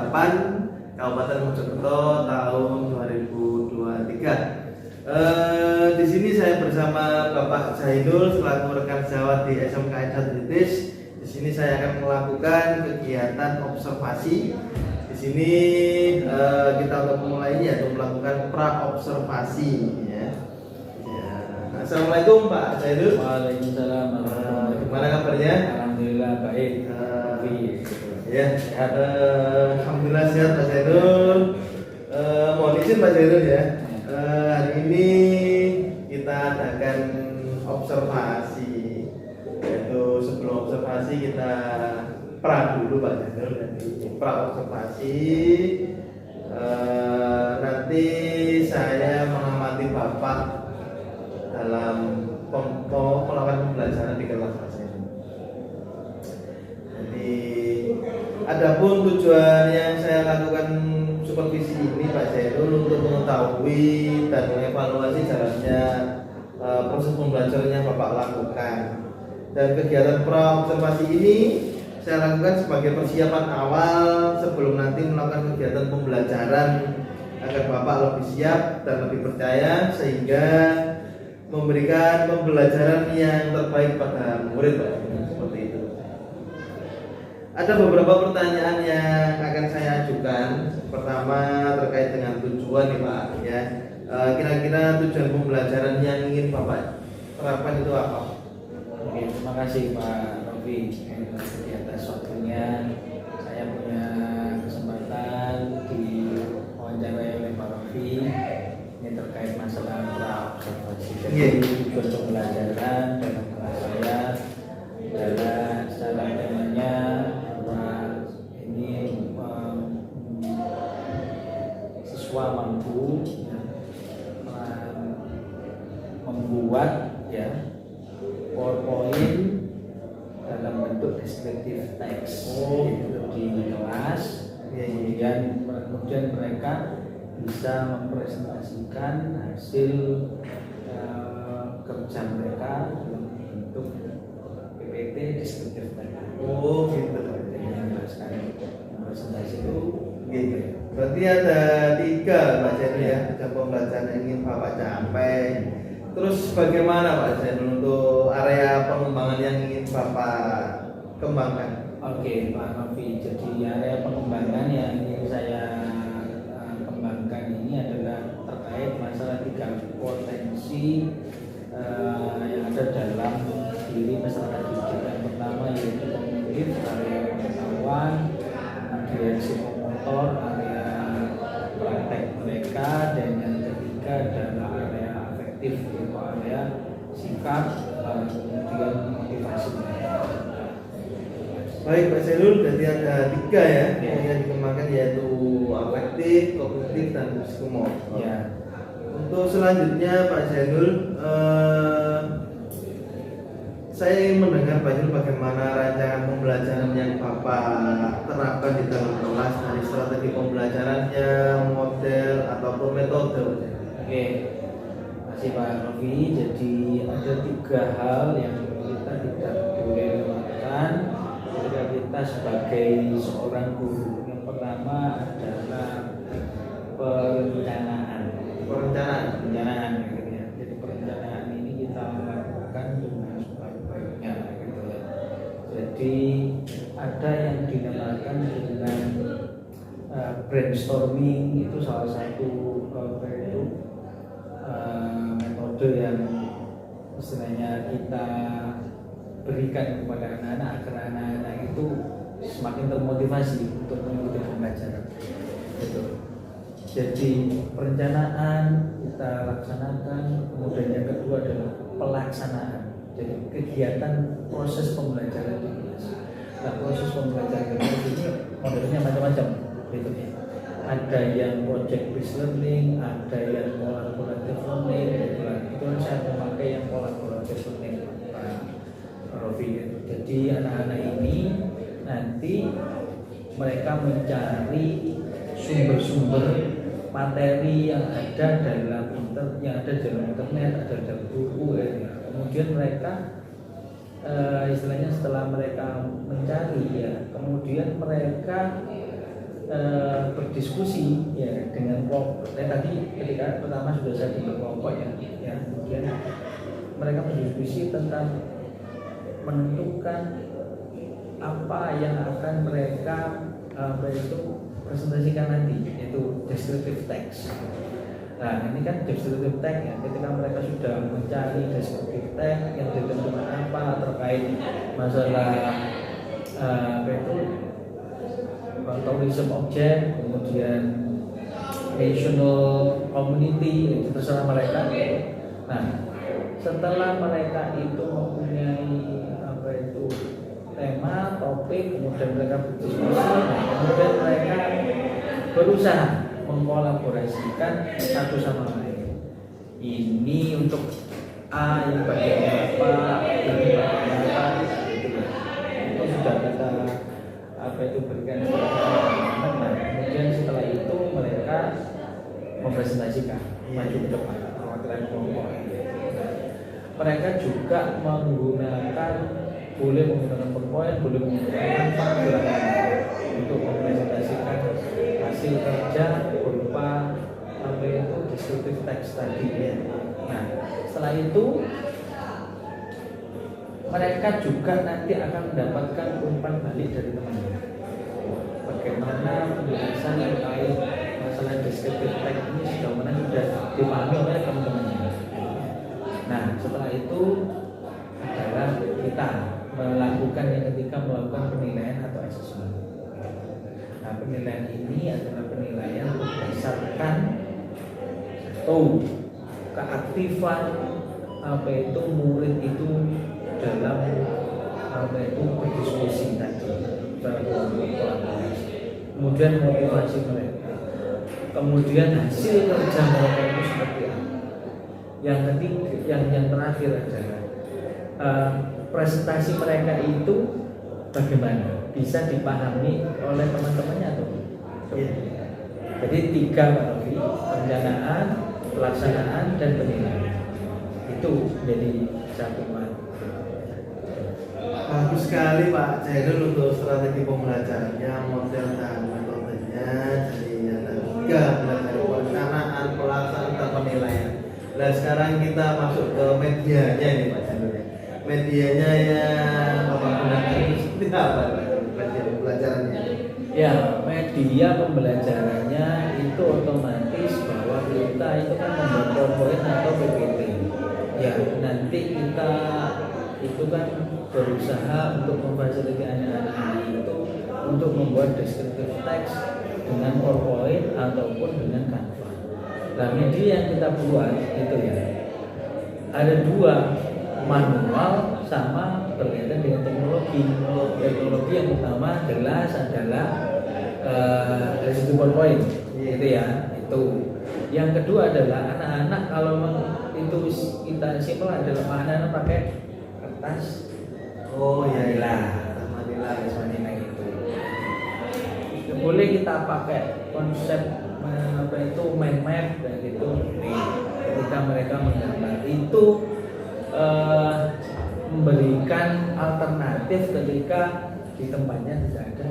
Kabupaten Mojokerto tahun 2023. Di sini saya bersama Bapak Zainul selaku rekan sejawat di SMK Edatitis. Di sini saya akan melakukan kegiatan observasi. Di sini kita untuk memulainya untuk melakukan pra-observasi. Ya. Assalamualaikum Pak Zainul. Waalaikumsalam. Gimana kabarnya? Alhamdulillah baik. Ya, alhamdulillah sehat Pak Zainul. Mohon izin Pak Zainul ya. Hari ini kita adakan observasi, yaitu sebelum observasi kita pra dulu Pak Zainul. Pra observasi. Nanti saya mengamati Bapak dalam melakukan pembelajaran di kelas Pak Zainul. Jadi adapun tujuan yang saya lakukan supervisi ini Pak Zainul untuk mengetahui dan mengevaluasi jalannya proses pembelajaran yang Bapak lakukan. Dan kegiatan pra observasi ini saya lakukan sebagai persiapan awal sebelum nanti melakukan kegiatan pembelajaran agar Bapak lebih siap dan lebih percaya sehingga memberikan pembelajaran yang terbaik pada murid Pak. Seperti itu. Ada beberapa pertanyaan yang akan saya ajukan. Pertama terkait dengan tujuan nih Pak ya. Kira-kira tujuan pembelajaran yang ingin Bapak terapkan itu apa? Oke, terima kasih Pak Rofi di atas waktunya. Saya punya kesempatan di wawancarai oleh Pak Rofi ini terkait masalah pra-observasi. Jadi tujuan pembelajaran dalam kelas saya adalah secara temanya siswa mampu membuat PowerPoint dalam bentuk descriptive text itu di kelas, kemudian mereka bisa mempresentasikan hasil kerja mereka dalam bentuk PPT descriptive text. Oh gitu. Jadi menjelaskan presentasi itu. Gitu. Berarti ada 3 Pak Zainul ya, tujuan pembelajaran yang ingin Bapak capai. Terus bagaimana Pak Zainul untuk area pengembangan yang ingin Bapak kembangkan? Oke Pak Novi, jadi area pengembangan yang ingin saya kembangkan ini adalah terkait masalah 3 potensi yang ada dalam diri masyarakat didik. Yang pertama yaitu kognitif, area pengetahuan, kemudian psikomotor, area praktek mereka, dan yang ketiga adalah area afektif, yaitu area sikap, kemudian motivasi mereka. Baik Pak Zainul, jadi ada 3 ya yang dikembangkan yaitu afektif, kognitif, dan psikomotor. Ya. Untuk selanjutnya Pak Zainul, saya ingin mendengar Pak Zainul bagaimana rancangan pembelajaran yang Bapak terapkan di dalam kelas, dari strategi pembelajarannya, model ataupun metode. Oke, masih Pak Rofi. Jadi ada 3 hal yang kita tidak boleh lewatkan ketika kita sebagai seorang guru. Yang pertama adalah perencanaan. Gitu ya. Jadi perencanaan ini kita lakukan dengan sebaik-baiknya gitu ya. Jadi ada yang dinamakan dengan brainstorming, itu salah satu metode yang istilahnya kita berikan kepada anak-anak agar anak-anak itu semakin termotivasi untuk mengikuti pembelajaran. Gitu. Jadi perencanaan kita laksanakan, kemudian yang kedua adalah pelaksanaan. Jadi kegiatan proses pembelajaran di kelas. Nah, proses pembelajaran di kelas ini modelnya macam-macam, gitu ya. Ada yang project based learning, ada yang collaborative learning. Itu saya memakai yang collaborative learning Pak Rofi. Jadi anak-anak ini nanti mereka mencari sumber-sumber materi yang ada dalam internet, ada dalam buku ya. Kemudian mereka istilahnya setelah mereka mencari ya, kemudian mereka berdiskusi ya dengan kelompok. Tadi ketika pertama sudah saya bentuk kelompok ya, kemudian mereka berdiskusi tentang menentukan apa yang akan mereka presentasikan nanti, yaitu descriptive text. Nah ini kan descriptive text ya, ketika mereka sudah mencari descriptive text yang ditentukan apa terkait masalah tourism object, kemudian national community, itu terserah mereka. Nah, setelah mereka itu mempunyai tema, topik, kemudian mereka berdiskusi, kemudian mereka berusaha mengkolaborasikan satu sama lain. Ini untuk A yang bagian apa, ini bagian apa, itu sudah kita berikan. Nah, kemudian setelah itu mereka mempresentasikan maju ke depan perwakilan kelompok. Mereka juga boleh menggunakan PowerPoint, boleh menggunakan untuk mempresentasikan hasil kerja berupa descriptive text tadi. Nah, setelah itu mereka juga nanti akan mendapatkan umpan balik dari teman-teman. Bagaimana penjelasan terkait masalah descriptive text ini sudah dipahami oleh teman-temannya. Nah, setelah itu adalah kita melakukan yang ketika melakukan penilaian atau assessment. Nah, penilaian ini adalah penilaian berdasarkan keaktifan murid itu dalam berdiskusi tadi, kemudian motivasi mereka, kemudian hasil kerja mereka itu seperti apa. Yang ketiga, yang terakhir adalah presentasi mereka itu bagaimana, bisa dipahami oleh teman-temannya atau tidak. Jadi 3 Pak Rofi, perencanaan, pelaksanaan, dan penilaian itu jadi satu Bagus sekali Pak Jairul untuk strategi pembelajarannya, model dan metodenya. Jadi ada 3, mulai dari perencanaan, pelaksanaan, dan penilaian. Nah sekarang kita masuk ke medianya nih Pak Jairul. Medianya yang Bapak gunakan itu seperti apa Pak pembelajarannya? Ya, media pembelajarannya itu otomatis bahwa kita itu kan membuat PowerPoint atau PPT. Ya, nanti kita itu kan berusaha untuk memfasilitasi anak-anak itu untuk membuat descriptive text dengan PowerPoint ataupun dengan Canva. Nah, media yang kita buat itu ya ada 2, manual sama berkaitan dengan teknologi. Teknologi yang utama jelas adalah dari segi PowerPoint, gitu ya. Itu. Yang kedua adalah anak-anak kalau itu kita simpel adalah anak-anak pakai kertas. Oh ya, Manila itu. Boleh kita pakai konsep mind map dan itu. Ketika mereka menggambar itu memberikan alternatif ketika di tempatnya tidak ada.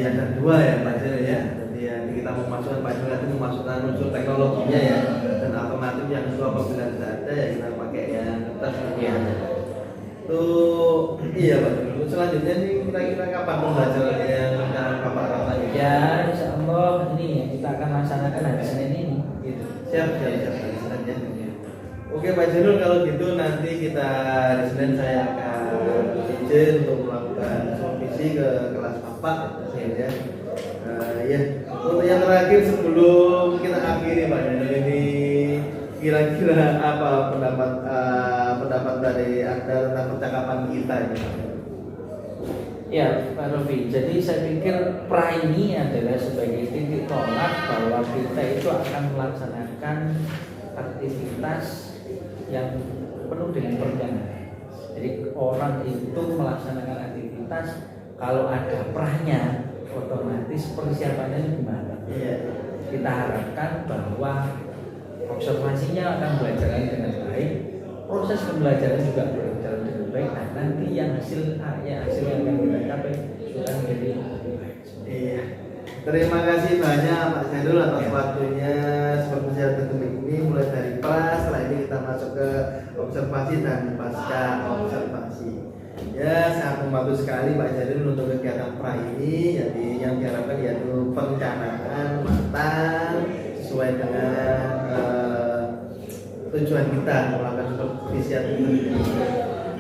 Ada 2 ya Pak Jairul ya. Jadi yang kita memasukkan Pak Jairul itu memasukkan unsur teknologinya ya. Dan alternatif yang kedua apabila tidak ada ya kita pakai yang kertas ya. Iya Pak Jairul. Selanjutnya nih kira-kira kapan pembelajaran yang akan Bapak rasakan? Ya, insya Allah ini yang kita akan laksanakan hari Senin ini. Gitu. Siap. Oke Pak Jairul, kalau gitu nanti kita hari Senin saya akan izin untuk melakukan supervisi ke kelas Bapak ya. Ya, untuk yang terakhir sebelum kita akhiri Pak Jairul ini kira-kira apa pendapat dari Anda tentang percakapan kita ini? Ya Pak Rofi, jadi saya pikir ini adalah sebagai titik tolak bahwa kita itu akan melaksanakan aktivitas yang penuh dengan perencanaan. Jadi orang itu melaksanakan aktivitas kalau ada prahnya, otomatis persiapannya gimana? Kita harapkan bahwa observasinya akan berjalan dengan baik, proses pembelajaran juga berjalan dengan baik. Nah, nanti yang hasil yang akan kita capai sudah menjadi lebih baik. Iya. Terima kasih banyak Pak Zainul atas waktunya seperti saya detik ini, mulai dari pra, setelah ini kita masuk ke observasi dan pasca observasi. Ya, sangat membantu sekali Pak Zainul untuk kegiatan pra ini. Jadi yang diharapkan yaitu perencanaan matang sesuai dengan tujuan kita melakukan supervisi ini.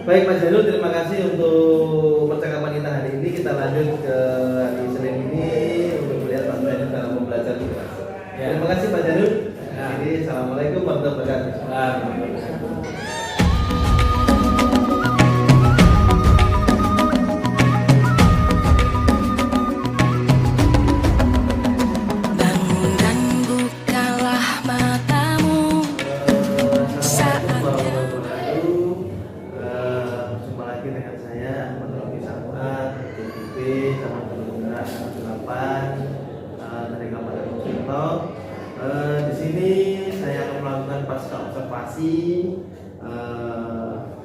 Baik Pak Zainul, terima kasih untuk percakapan kita hari ini. Kita lanjut ke hari Senin ini untuk melihat Pak Zainul dalam pembelajaran kita. Ya. Terima kasih Pak Zainul. Ya. Jadi assalamualaikum warahmatullahi wabarakatuh. Bangun dan bukalah matamu. Assalamualaikum warahmatullahi wabarakatuh. Jumpa lagi dengan saya Ahmad Rofi Samuat, DPP Cabang Penyelenggara 8 dari Kabupaten Mojokerto. Di sini saya akan melakukan pasca observasi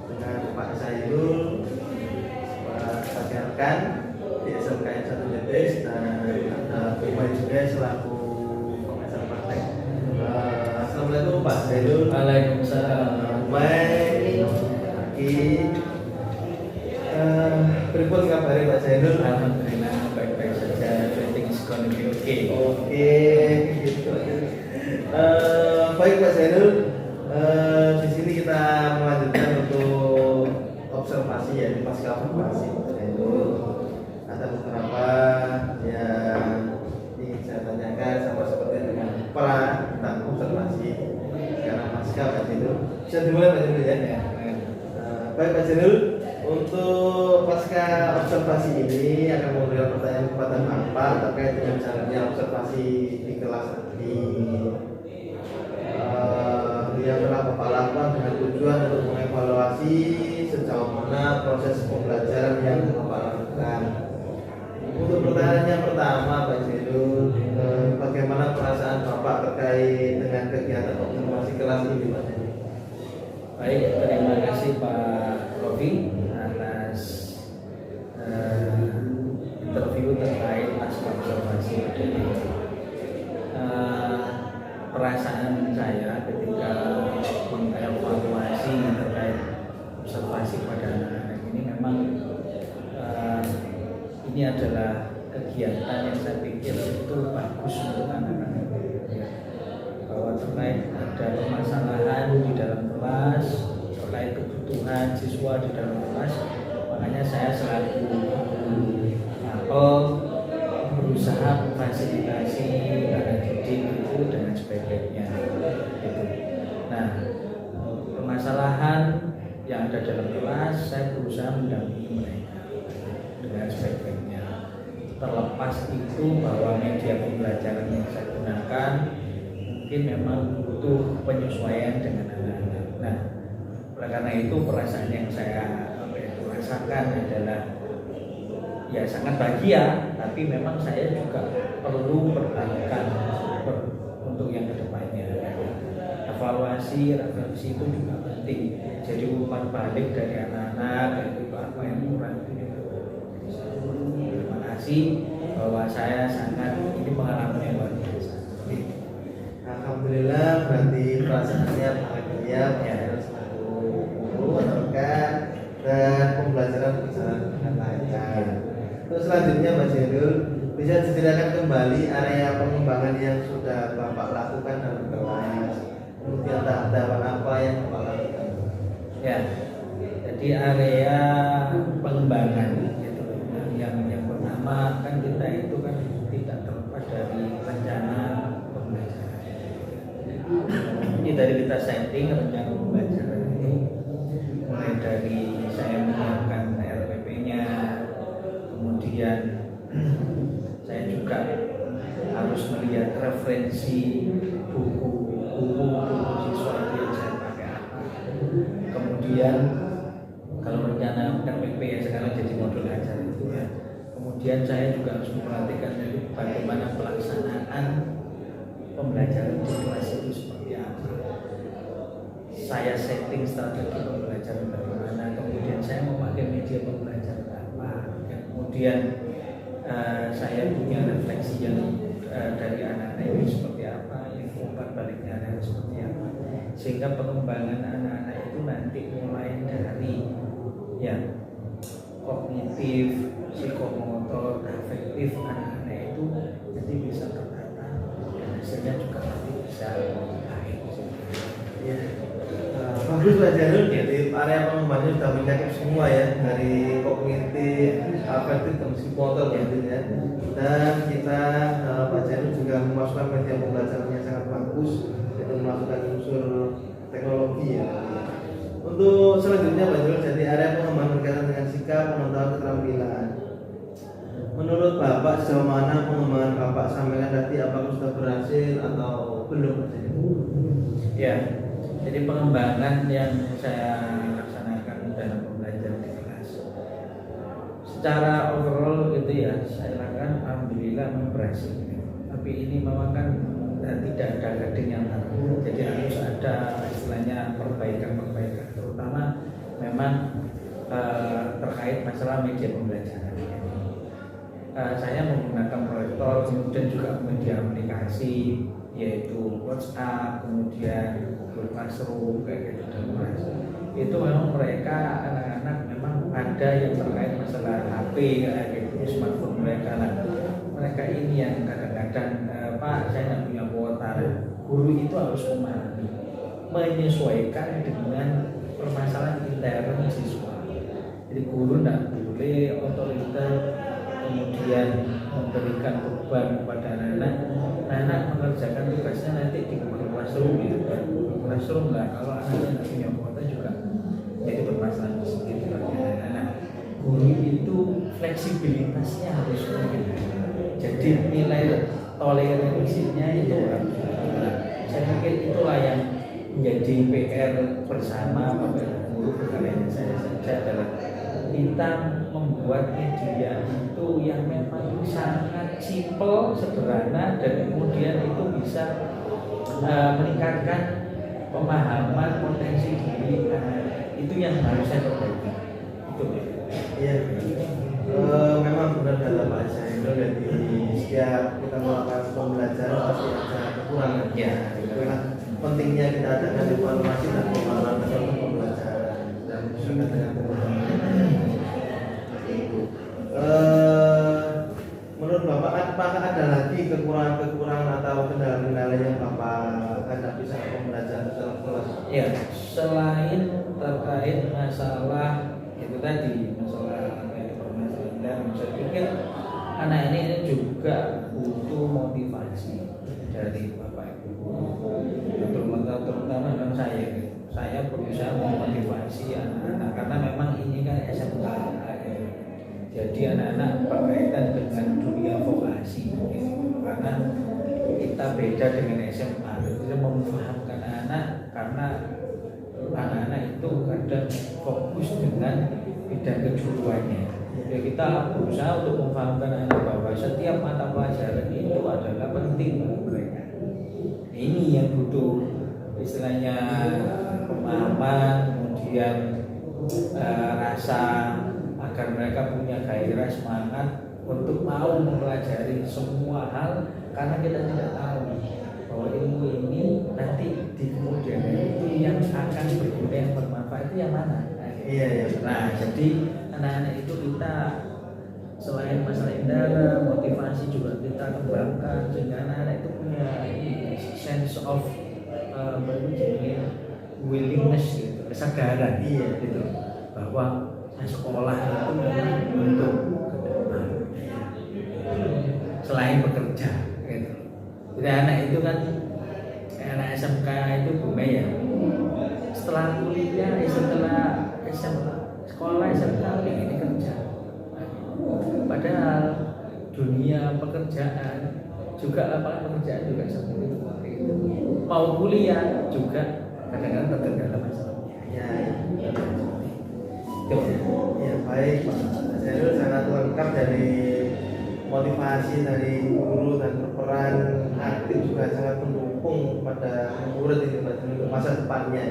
dengan Pak Zainul sebagai rekan di SMKN 1 Jetis dan Bima juga selaku pengajar praktek. Assalamualaikum Pak Zainul. Waalaikumsalam. Baik, pripun kabare Pak Zainul? Alhamdulillah baik-baik saja. Everything is gonna be okay. Oke, gitu. Baik Pak Zainul, di sini kita melanjutkan untuk observasi ya, di pasca observasi Pak Zainul. Ada beberapa yang ingin saya tanyakan sama seperti dengan pra tentang observasi. Sekarang pasca Pak Zainul, bisa dimulai Pak Zainul ya? Ya. Baik Pak Zainul, untuk pasca observasi ini akan memberikan pertanyaan kepada Bapak terkait dengan jalannya observasi di kelas nanti. Yang telah Bapak lakukan dengan tujuan untuk mengevaluasi sejauh mana proses pembelajaran yang Bapak lakukan. Untuk pertanyaan yang pertama Pak Zainul, bagaimana perasaan Bapak terkait dengan kegiatan observasi kelas ini Pak Zainul? Baik, terima kasih Pak Rofi atas interview terkait pasca observasi. Perasaan saya ketika mengevaluasi terkait observasi pada anak-anak ini memang ini adalah kegiatan yang saya pikir itu bagus untuk anak-anak ya. Bahwa terkait ada permasalahan di dalam kelas, terkait kebutuhan siswa di dalam kelas, makanya saya selaku berusaha memfasilitasi anak didik itu dengan sebaik-baiknya gitu. Nah, permasalahan yang ada dalam kelas saya berusaha mendampingi mereka dengan sebaik-baiknya. Terlepas itu bahwa media pembelajaran yang saya gunakan mungkin memang butuh penyesuaian dengan anak-anak. Nah, oleh karena itu perasaan yang saya rasakan adalah ya sangat bahagia, tapi memang saya juga perlu perbaikan untuk yang kedepannya. Evaluasi, refleksi itu juga penting. Jadi umpan balik dari anak-anak itu apa yang kurang itu juga. Terima kasih bahwa saya sangat ini pengalaman yang luar biasa. Alhamdulillah, berarti perasaannya bahagia ya, selalu guru atau rekan dan pembelajaran berjalan dengan lancar. Terus selanjutnya Pak Zainul, bisa diceritakan kembali area pengembangan yang sudah Bapak lakukan dalam kelas, kemudian tahap-tahap apa yang Bapak lakukan? Ya, jadi area pengembangan gitu. Yang pertama kan kita itu kan tidak terlepas dari rencana pembelajaran. Ini dari kita setting rencana pembelajaran ini mulai dari saya menyiapkan RPP-nya, kemudian saya juga harus melihat referensi buku siswa itu yang saya pakai apa. Kemudian kalau rencana RPP yang sekarang jadi modul ajar itu ya. Kemudian saya juga harus memperhatikan dari bagaimana pelaksanaan pembelajaran di kelas itu seperti apa. Saya setting strategi pembelajaran bagaimana, kemudian saya memakai media pembelajaran apa, kemudian saya punya refleksi yang dari anak-anak ini seperti apa, yang umpan baliknya anak seperti apa, sehingga pengembangan anak-anak itu nanti mulai dari ya kognitif, psikomotor, afektif anak-anak itu nanti bisa tertata dan hasilnya juga nanti bisa baik. Ya. Bagus Pak Janul, jadi area pengembangannya sudah mencakup semua ya, dari kognitif, afektif, dan psikomotor gitu ya. Dan kita Pak Janul juga memasukkan media pembelajaran yang sangat bagus, yaitu memasukkan unsur teknologi ya. Untuk selanjutnya Pak Janul, jadi area pengembangan berkaitan dengan sikap, pengetahuan, keterampilan. Menurut Bapak sejauh mana pengembangan Bapak sampaikan tadi, apakah sudah berhasil atau belum Pak Janul? Ya, jadi pengembangan yang saya laksanakan dalam pembelajaran di kelas secara overall gitu ya, saya lakukan alhamdulillah berhasil. Tapi ini memang kan tidak ada gading yang tahu, jadi harus ada istilahnya perbaikan-perbaikan, terutama memang terkait masalah media pembelajaran. Saya menggunakan proyektor, kemudian juga media aplikasi yaitu WhatsApp, kemudian Google Classroom kayak gitu dan kelas. Itu memang mereka anak-anak memang ada yang terkait masalah HP kayak gitu, smartphone mereka. Nah, mereka ini yang kadang-kadang Pak saya tidak punya kuota. Guru itu harus memahami, menyesuaikan dengan permasalahan intern siswa. Jadi guru tidak boleh otoriter kemudian memberikan beban kepada anak-anak. Anak mengerjakan tugasnya nanti di Google Classroom gitu kan. Google Classroom lah, kalau anaknya tidak punya kuota juga jadi bermasalah sedikit bagi anak-anak. Guru itu fleksibilitasnya harus mungkin. Jadi nilai toleransinya itu harus. Saya pikir itulah yang menjadi PR bersama Bapak Guru, bukan saya saja, adalah kita membuat media itu yang memang sangat simpel, sederhana, dan kemudian itu bisa meningkatkan pemahaman potensi diri. Itu yang harus saya perbaiki. Itu ya. Iya. Memang benar kata Pak Zainul, jadi setiap kita melakukan pembelajaran pasti ada kekurangan. Ya. Itulah pentingnya kita adakan evaluasi dan pemahaman dalam pembelajaran dan berkaitan dengan pengembangan. Menurut Bapak, apakah ada lagi kekurangan-kekurangan atau kendala-kendala yang Bapak hadapi saat pembelajaran dalam kelas? Ya, selain terkait masalah itu tadi, masalah permasalahan dan saya pikir anak ini juga butuh motivasi dari Bapak Ibu, terutama dengan saya berusaha memotivasi anak-anak karena memang ini kan SMK. Jadi anak-anak berkaitan dengan dunia vokasi karena kita beda dengan SMA. Kita memfahamkan anak karena anak-anak itu kadang fokus dengan bidang kejuruannya. Jadi kita berusaha untuk memfahamkan anak bahwa setiap mata pelajaran itu adalah penting bagi mereka. Ini yang butuh istilahnya pemahaman, kemudian rasa agar mereka punya gairah, semangat untuk mau mempelajari semua hal, karena kita tidak tahu bahwa ilmu ini nanti di kemudian itu yang akan berguna, yang bermanfaat itu yang mana. Iya. Nah, jadi anak-anak itu kita selain masalah indera, motivasi juga kita kembangkan sehingga anak-anak itu punya sense of willingness gitu, kesadaran gitu bahwa sekolah itu memang untuk ke depan selain bekerja gitu. Jadi anak itu kan anak SMK itu Bume ya, setelah kuliah, setelah sekolah SMK ini kerja. Padahal dunia pekerjaan juga, lapangan pekerjaan juga seperti itu. Mau kuliah juga kadang-kadang terkendala masalah biaya. Ya baik Pak Zainul, sangat lengkap dari motivasi dari guru dan berperan aktif juga sangat mendukung pada murid ini Pak Zainul untuk masa depannya.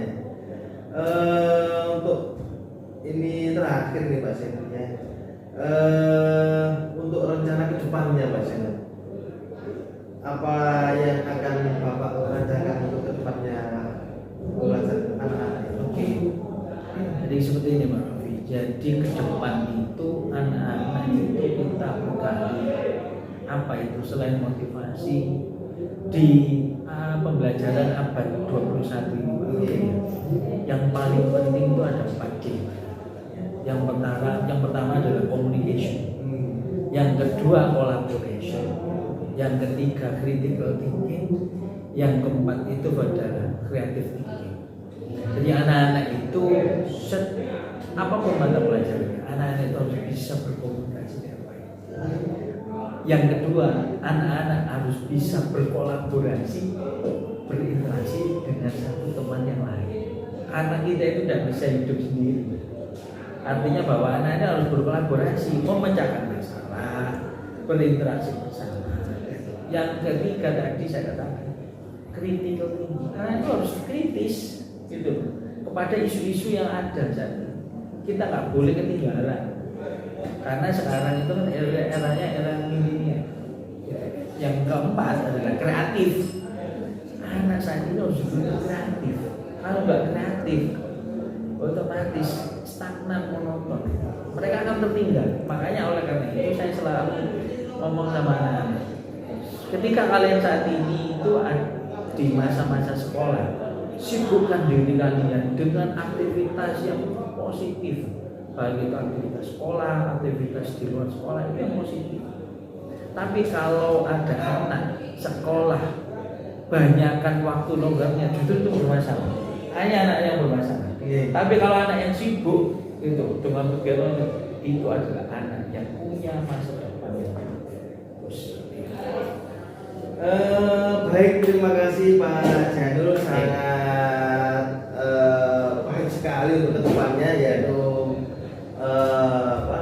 Untuk ini terakhir nih Pak Zainul ya. untuk rencana kedepannya Pak Zainul, apa yang akan Bapak rencanakan untuk kedepannya belajar anak-anak? Oke. Jadi seperti ini Pak Novi. Jadi ke depan itu anak-anak itu kita bekali apa itu selain motivasi di pembelajaran abad 21 ini Pak. Yang paling penting itu ada 4D. Yang pertama adalah communication. Yang kedua collaboration. Yang ketiga critical thinking. Yang keempat itu adalah creative thinking. Jadi anak-anak itu apapun mata pelajarannya, anak-anak itu harus bisa berkomunikasi dengan baik. Yang kedua, anak-anak harus bisa berkolaborasi, berinteraksi dengan satu teman yang lain. Anak kita itu tidak bisa hidup sendiri. Artinya bahwa anak-anak harus berkolaborasi, memecahkan masalah, berinteraksi bersama. Yang ketiga tadi saya katakan critical thinking. Anak itu harus kritis gitu kepada isu-isu yang ada saat ini. Kita nggak boleh ketinggalan karena sekarang itu kan eranya era milenial. Yang keempat adalah kreatif. Anak saat ini harus juga kreatif. Kalau nggak kreatif, otomatis stagnan, monoton. Mereka akan tertinggal. Makanya oleh karena itu saya selalu ngomong sama anak-anak. Ketika kalian saat ini itu di masa-masa sekolah, sibukkan diri kalian dengan aktivitas yang positif, baik itu aktivitas sekolah, aktivitas di luar sekolah itu yang positif. Tapi kalau ada anak sekolah banyakkan waktu longgarnya, justru itu bermasalah. Hanya anak yang bermasalah. Tapi kalau anak yang sibuk itu dengan kegiatan itu adalah anak yang punya masa depan yang bagus. Baik, terima kasih Pak Zainul, sangat baik sekali untuk kedepannya, yaitu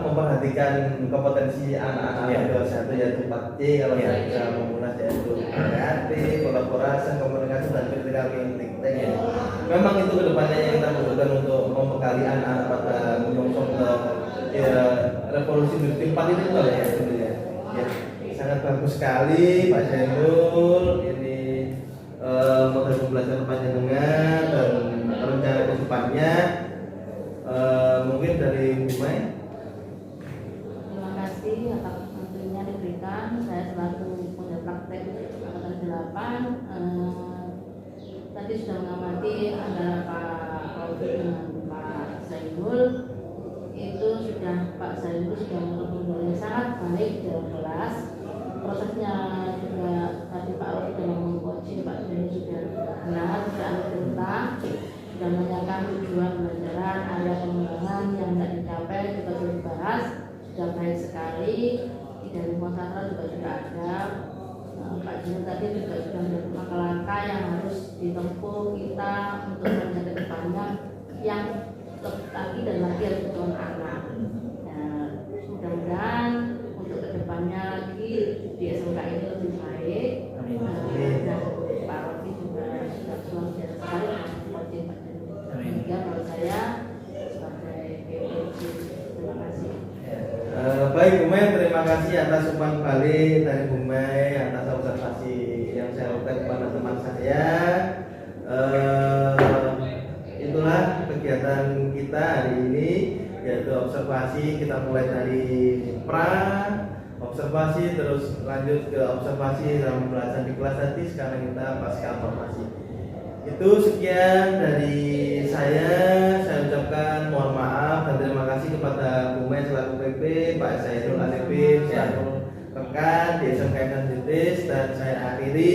memperhatikan kompetensi anak-anak satu yaitu 4C kalau saya bisa memulas, yaitu kreatif, kolaborasi, komunikasi, dan critical thinking. Memang itu kedepannya yang kita butuhkan untuk membekali anak-anak pada menyongsong ke revolusi industri 4 itu ya sebenarnya. Ya. Sangat bagus sekali Pak Zainul, ini model pembelajaran panjenengan dan rencana ke depannya. Mungkin dari Bu Mai. Terima kasih atas waktunya diberikan. Saya selaku model praktek angkatan 8 tadi sudah mengamati antara Pak Rofi dengan Pak Zainul. Itu sudah Pak Zainul sudah menunjukkan sangat baik dalam kelas. Prosesnya juga tadi Pak Rofi dalam mengcoaching Pak Zainul sudah benar, sudah ada perintah, sudah menanyakan tujuan pembelajaran, area pengembangan yang tidak dicapai juga sudah dibahas, sudah baik sekali. Dari muasara juga sudah ada. Pak Zainul tadi juga sudah menentukan langkah-langkah yang harus ditempuh kita untuk menjaga depannya yang lagi dan lagi harus kebutuhan anak. Nah, mudah-mudahan untuk kedepannya lagi di SMK ini lebih baik. Dan Pak Rofi juga sudah luar biasa sekali coaching Pak Zainul. Demikian menurut saya sebagai PPC. Terima kasih. Baik Bu Mai, terima kasih atas umpan balik dari Bu Mai atas observasi yang saya lakukan kepada teman saya. Itulah kegiatan kita hari ini, yaitu observasi. Kita mulai dari observasi, terus lanjut ke observasi dalam pembelajaran di kelas tadi. Sekarang kita pasca formasi. Itu sekian dari saya ucapkan mohon maaf dan terima kasih kepada Bu Mai selaku PP, Pak Zainul Arifin selaku rekan di SMK Kanditis, dan saya akhiri.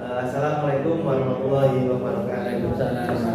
Assalamualaikum warahmatullahi wabarakatuh.